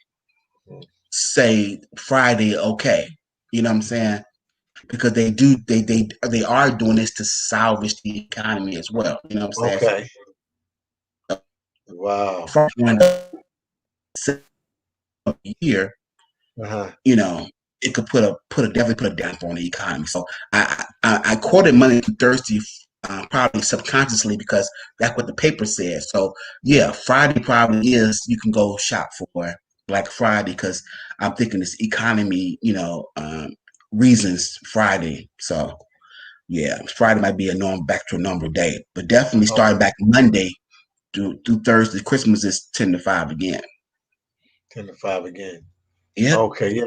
say Friday okay. You know what I'm saying? Because they are doing this to salvage the economy as well. You know what I'm saying? Okay. Wow. For a year, Uh-huh. you know, it could definitely put a damper on the economy. So I quoted Monday through Thursday probably subconsciously because that's what the paper said. So yeah, Friday probably is you can go shop for Black Friday because I'm thinking this economy, reasons Friday. So yeah, Friday might be back to a normal day, but definitely starting Okay. back Monday through Thursday. Christmas is 10 to 5 again. 10 to 5 again. Yep. Okay. Yeah,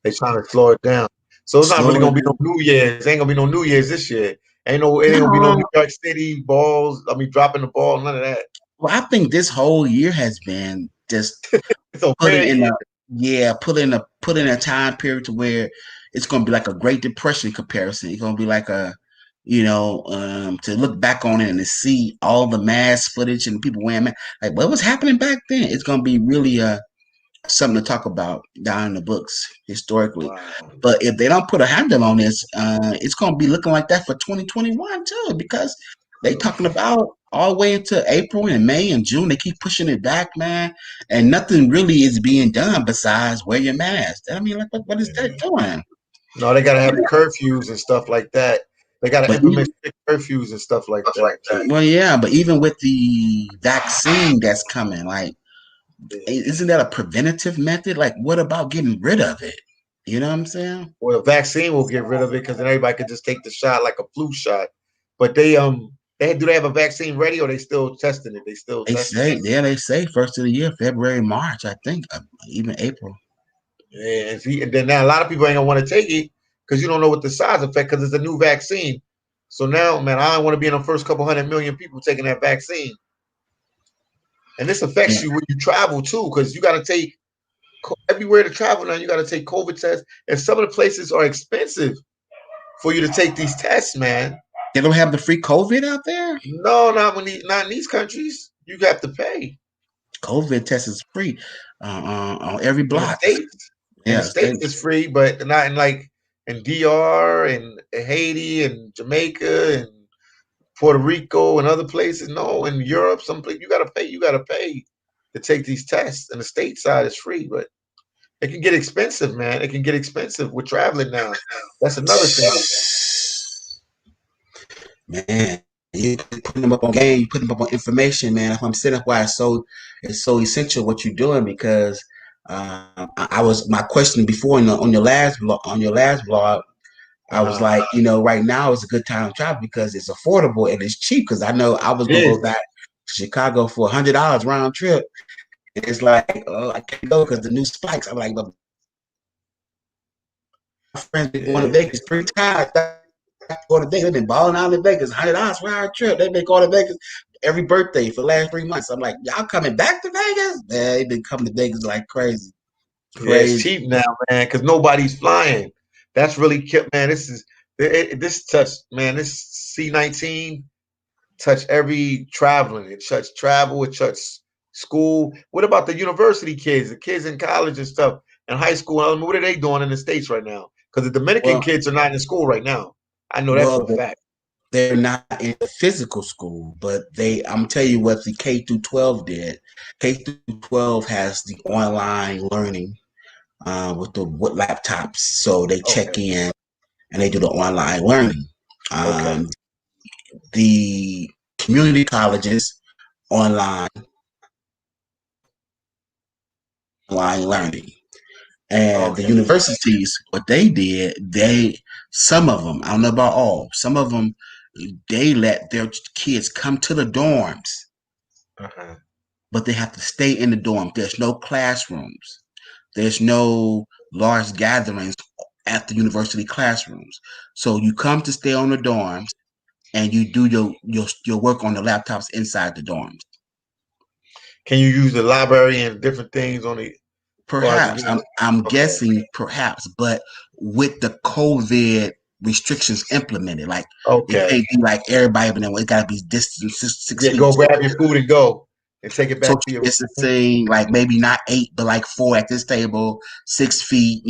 they trying to slow it down. So it's not really Slow it gonna be no down. New Year's. Ain't gonna be no New Year's this year. It ain't gonna be no No, New York City balls. I mean, dropping the ball. None of that. Well, I think this whole year has been just It's a put it bad in year. a put in a time period to where it's going to be like a Great Depression comparison. It's going to be like a to look back on it and to see all the mass footage and people wearing like what was happening back then. It's going to be really something to talk about down in the books historically. Wow. But if they don't put a handle on this, it's going to be looking like that for 2021 too, because they talking about all the way into April and May and June. They keep pushing it back, man, and nothing really is being done besides wear your mask. I mean, like, what is that doing? No, they gotta have the curfews and stuff like that. They gotta But implement strict curfews and stuff like that. well, yeah, but even with the vaccine that's coming, like, Yeah. isn't that a preventative method? Like, what about getting rid of it? You know what I'm saying? Well, the vaccine will get rid of it because then everybody could just take the shot like a flu shot. But they have a vaccine ready or they still testing it? They still They testing say, yeah, they say first of the year, February, March, I think, even April. it. And see, and then now a lot of people ain't gonna want to take it because you don't know what the sides effect because it's a new vaccine. So now, man, I don't want to be in the first couple 100 million people taking that vaccine. And this Yeah, affects you when you travel too, because you got to take everywhere to travel now. You got to take COVID tests, and some of the places are expensive for you to take these tests, man. they don't have the free COVID out there. No, not in these countries. You have to pay. COVID test is free on every In the block. states, in the Yeah, states states. it's free, but not in like in DR and Haiti and Jamaica and Puerto Rico and other places. No, in Europe, some place you gotta pay. You gotta pay to take these tests. And the state side is free, but it can get expensive, man. It can get expensive with traveling now. That's another thing. Man, you putting them up on game, you putting them up on information, man. I'm saying that's why it's so essential what you're doing because I was my question before on your last blog. I was Uh-huh. like, right now is a good time to travel because it's affordable and it's cheap. Because I know I was It gonna go is. back to Chicago for $100 round trip, and it's like, oh, I can't go because the new spikes. I'm like, but my friends been going to Yeah. Vegas 3 times. Going to Vegas, they've been balling out in Vegas, $100 round trip. They've been going to Vegas every birthday for the last 3 months. I'm like, y'all coming back to Vegas? Yeah, they've been coming to Vegas like crazy, Yeah, it's crazy. cheap now, man, because nobody's flying. That's really kept, man. This touched, man. This C-19 touched every traveling. It touched travel. It touched school. What about the university kids, the kids in college and stuff, and high school? I mean, what are they doing in the States right now? Because the Dominican Well, kids are not in school right now. I know that for well, a fact. they're not in physical school, but I'm tell you what the K through 12 did. K through 12 has the online learning with laptops, so they check Okay. in and they do the online learning. Okay. Um, the community colleges online learning. And the Okay. universities, what they did, some of them, I don't know about all, some of them, they let their kids come to the dorms, Uh-huh. but they have to stay in the dorm. There's no classrooms. There's no large gatherings at the university classrooms. So you come to stay on the dorms and you do your work on the laptops inside the dorms. Can you use the library and different things on the or as a Perhaps unit? I'm Okay. guessing perhaps, but with the COVID restrictions implemented, like it Okay. can't be like everybody, but then it got to be distance 6 feet, Yeah, go grab your food and go and take it back social to your room. distancing, like maybe not 8, but like 4 at this table, 6 feet,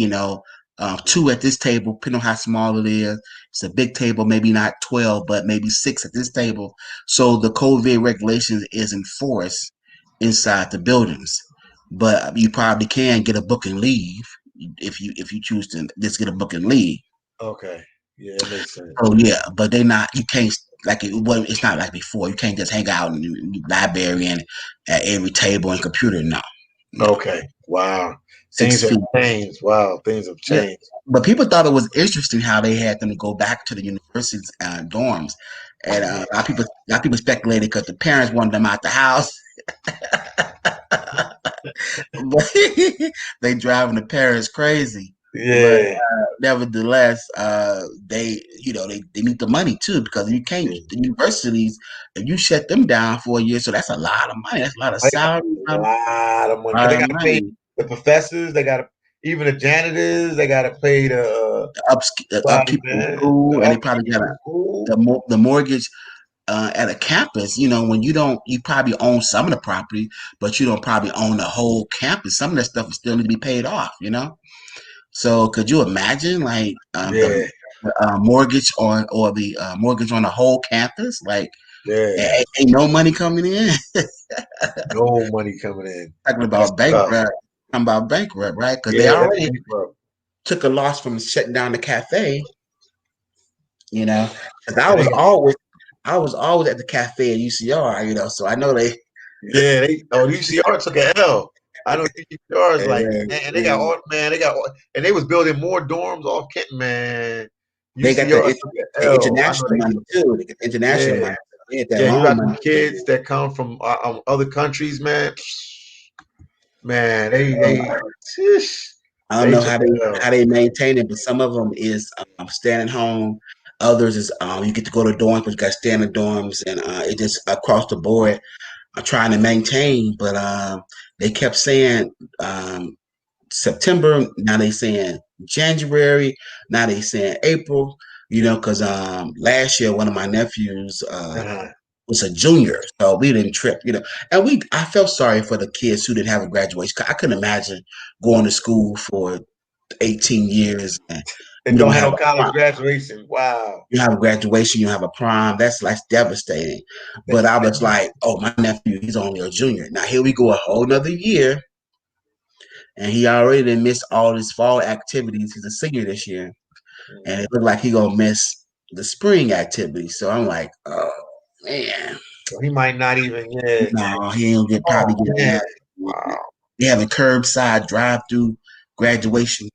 2 at this table, depending on how small it is. It's a big table, maybe not 12, but maybe 6 at this table. So the COVID regulations is enforced inside the buildings. But you probably can get a book and leave if you choose to just get a book and leave. Okay. Yeah, that makes sense. Oh yeah, but they not. You can't like it. Well, it's not like before. You can't just hang out in the library and at every table and computer. No, no, Okay. Wow. six Things have feet. changed. Wow. Things have Yeah, changed. but people thought it was interesting how they had them go back to the university's dorms, and a lot of people speculated because the parents wanted them out the house. But they driving the parents crazy. But Yeah. nevertheless, they need the money too because you can't the universities if you shut them down for a year, so that's a lot of money. That's a lot of They got salary, a lot of a money. And lot they of gotta pay money. the professors, they gotta even the janitors, they gotta pay The body, upkeep of the man. school, The and they upkeep probably got of the school. the mortgage at a campus. When you probably own some of the property, but you don't probably own the whole campus. Some of that stuff still need to be paid off. So could you imagine like Yeah, the mortgage or the mortgage on the whole campus? Like yeah. ain't no money coming in. No money coming in. Talking That's about tough. bankrupt, right? Because they Yeah, that's already bankrupt. took a loss from shutting down the cafe. You know, 'cause And they got I was always at the cafe at UCR. So I know they. yeah, UCR took a L. I know UCR is like, and they got Yeah, all man, and they was building more dorms off Kenton, man. they got UCR took an the L. I know international they money get too. They get the international yeah. money. They get that Yeah, you loan got money. some kids that come from other countries, man. Man, sheesh, I don't they know took a how L. they maintain it, but some of them is staying at home. Others is you get to go to dorms, but you got to stay in the dorms, and it just across the board are trying to maintain. But they kept saying September. Now they saying January. Now they saying April. Because last year one of my nephews Uh-huh. was a junior, so we didn't trip. And I felt sorry for the kids who didn't have a graduation. I couldn't imagine going to school for 18 years and And you don't don't have have no a college prom. graduation. Wow. You have a graduation, you have a prom. That's devastating. But I was like, oh, my nephew, he's only a junior. Now here we go a whole nother year, and he already done missed all his fall activities. He's a senior this year, and it looked like he gonna miss the spring activities. So I'm like, oh man, So he might not even, yeah. no, he ain't probably Oh get man. that. Wow. They have a curbside drive-through graduation.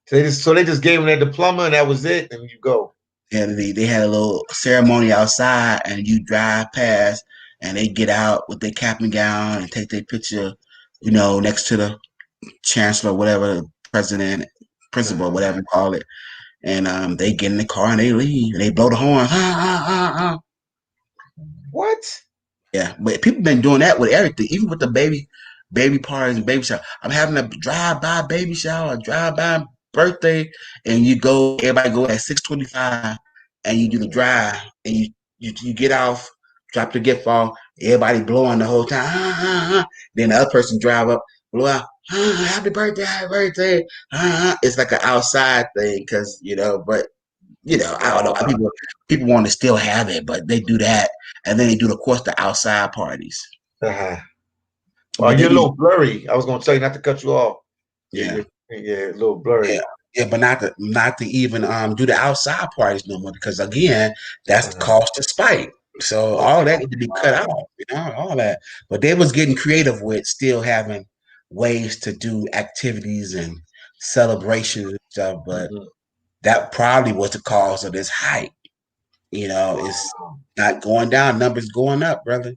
So they just gave him that diploma and that was it, and you go. And they had a little ceremony outside, and you drive past, and they get out with their cap and gown and take their picture, next to the chancellor, whatever, president, principal, whatever you call it. And they get in the car and they leave, and they blow the horn. What? Yeah, but people been doing that with everything, even with the baby parties and baby shower. I'm having a drive-by baby shower, a drive-by birthday, and everybody go at 6:25, and you do the drive, and you get off, drop the gift off, everybody blowing the whole time. Then the other person drive up, blow out, happy birthday, happy birthday. It's like an outside thing, but I don't know. Wow. People want to still have it, but they do that, and then they do, of course, the outside parties. Uh-huh. Well, But they you're a be little blurry. I was gonna tell you not to cut you off. yeah, Yeah, a little yeah, blurry. yeah, but not to even do the outside parties no more because again, that's Uh-huh. cost to spite. So all that need to be cut out, all that. But they was getting creative with still having ways to do activities and celebrations and stuff, but Mhm. that probably was the cause of this hype. It's not going down, numbers going up, brother.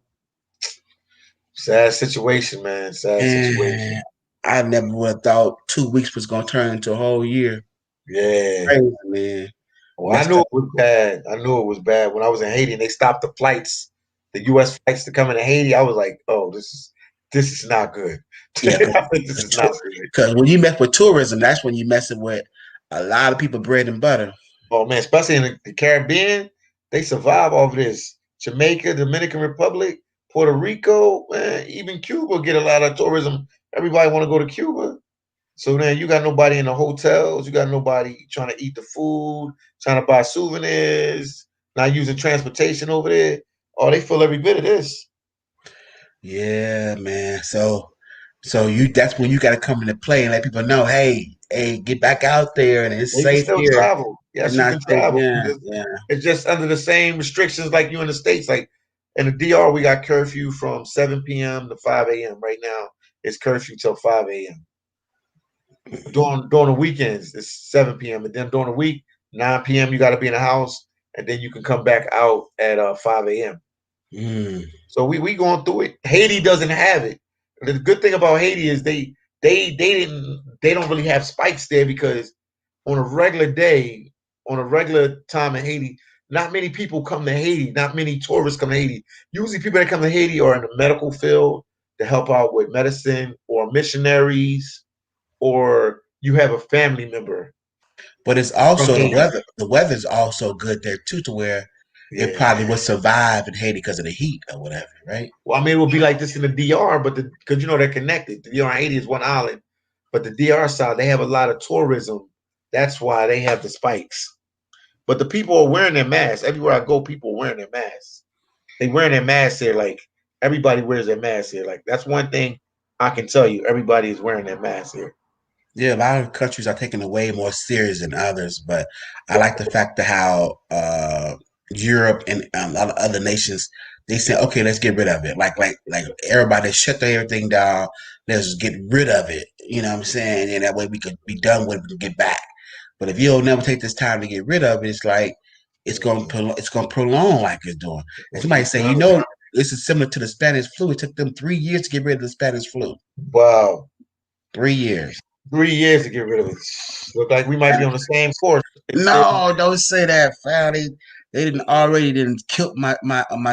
Sad situation, man. Sad situation. And I never would have thought 2 weeks was gonna turn into a whole year. Yeah. Crazy, man. Well, I Messed knew up. it was bad. I knew it was bad when I was in Haiti and they stopped the flights, the U.S. flights to come into Haiti. I was like, oh, this is not good. Yeah, I think this is not good. because when you mess with tourism, that's when you messing with a lot of people bread and butter. Oh man, especially in the Caribbean, they survive off this. Jamaica, Dominican Republic, Puerto Rico, man, even Cuba get a lot of tourism. Everybody want to go to Cuba. So then you got nobody in the hotels, you got nobody trying to eat the food, trying to buy souvenirs, not using transportation over there. Oh, they feel every bit of this. Yeah, man. So you that's when you got to come into play and let people know, hey, get back out there and it's They can safe still here. travel. It's Yes, you not can safe. travel. Yeah, yeah. It's just under the same restrictions like you in the States. Like in the DR, we got curfew from 7 p.m. to 5 a.m. Right now, it's curfew till 5 a.m. During the weekends, it's 7 p.m. And then during the week, 9 p.m. you got to be in the house, and then you can come back out at 5 a.m. Mm. So we going through it. Haiti doesn't have it. The good thing about Haiti is they they don't really have spikes there because on a regular day, on a regular time in Haiti, not many people come to Haiti. Not many tourists come to Haiti. Usually, people that come to Haiti are in the medical field to help out with medicine, or missionaries, or you have a family member But it's from also the Haiti. weather. The weather's also good there too, to where it Yeah. probably would survive in Haiti because of the heat or whatever, right? Well, I mean, it would be like this in the DR, but because they're connected. The DR and Haiti is one island, but the DR side they have a lot of tourism. That's why they have the spikes. But the people are wearing their masks everywhere I go. People are wearing their masks. They wearing their masks here. Like everybody wears their mask here. Like that's one thing I can tell you. Everybody is wearing their mask here. Yeah, a lot of countries are taking it way more serious than others, but I like the fact that how Europe and a lot of other nations they say, okay, let's get rid of it. Like everybody shut everything down. Let's get rid of it. You know what I'm saying? And that way we could be done with it and get back. But if you don't never take this time to get rid of it, it's like it's gonna prolong like it's doing. And somebody say, you know, this is similar to the Spanish flu. It took them 3 years to get rid of the Spanish flu. Wow, 3 years. 3 years to get rid of it. Look like we might be And on the same course. no, don't say that, fam. They didn't already didn't kill my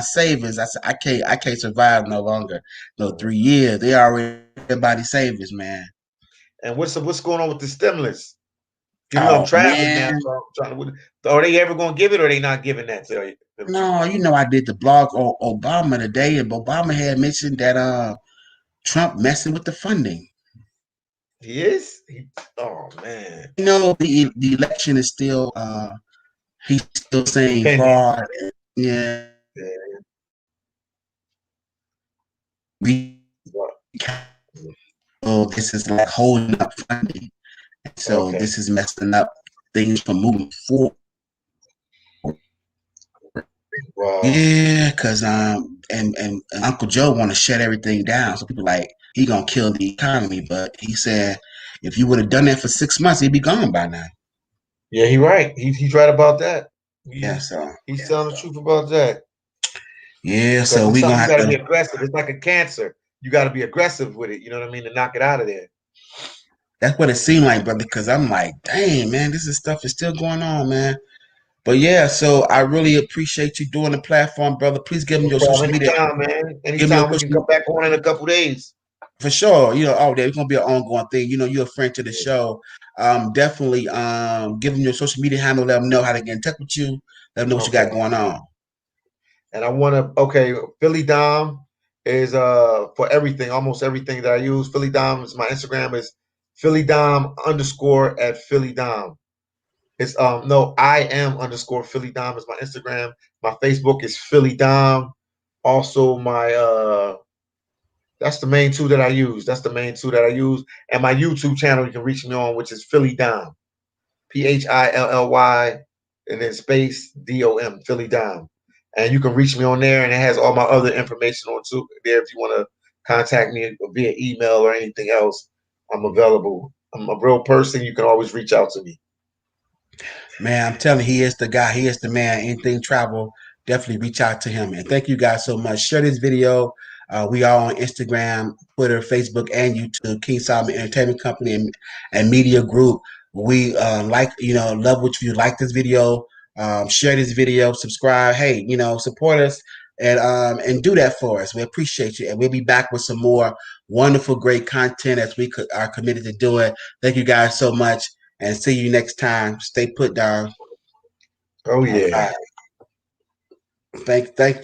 savings. I said I can't survive no longer. No 3 years. They already everybody savings, man. And what's going on with the stimulus? You know, I'm Oh traveling now, man. so I'm trying to. Are they ever going to give it, or are they not giving that to you? No, you know I did the blog on Obama today, and Obama had mentioned that Trump messing with the funding. He is. Oh man, You know the election is still he's still saying pending. fraud. Yeah, Yeah. we so this is like holding up funding. So Okay. this is messing up things from moving forward. Wow. Yeah, cause and Uncle Joe want to shut everything down. So people like he gonna kill the economy, but he said if you would have done that for 6 months, he'd be gone by now. Yeah, he right. He's right about that. Yeah, He's so he's telling the truth about that. yeah, Because so it's we gonna something you have got to be to. aggressive. It's like a cancer. You got to be aggressive with it. You know what I mean? To knock it out of there. That's what it seemed like, brother. Because I'm like, dang, man, this is stuff is still going on, man. But yeah, so I really appreciate you doing the platform, brother. Please give them No your social problem. media. Anytime, man. Give me your Anytime we can social come back on in a couple days. for sure. You know, oh, there's gonna be an ongoing thing. You know, you're a friend to the show. Definitely give them your social media handle, let them know how to get in touch with you, let them know what you got Okay. going on. And I want to. Okay, Philly Dom is for everything, almost everything that I use. Philly Dom is my Instagram is Philly Dom underscore at Philly Dom. It's no, I am underscore Philly Dom is my Instagram. My Facebook is Philly Dom. Also, my that's the main two that I use. That's the main two that I use. And my YouTube channel you can reach me on, which is Philly Dom. PHILLY and then space DOM, Philly Dom. And you can reach me on there, and it has all my other information on too there if you want to contact me via email or anything else. I'm available. I'm a real person. You can always reach out to me. Man, I'm telling you, he is the guy. He is the man. Anything travel, definitely reach out to him. And thank you guys so much. Share this video. We are on Instagram, Twitter, Facebook, and YouTube. King Solomon Entertainment Company and Media Group. We like, you know, love what you like this video. Share this video, subscribe. Hey, you know, support us and do that for us. We appreciate you. And we'll be back with some more wonderful, great content as we are committed to doing. Thank you guys so much and see you next time. Stay put down. Oh All yeah. right. Thank you.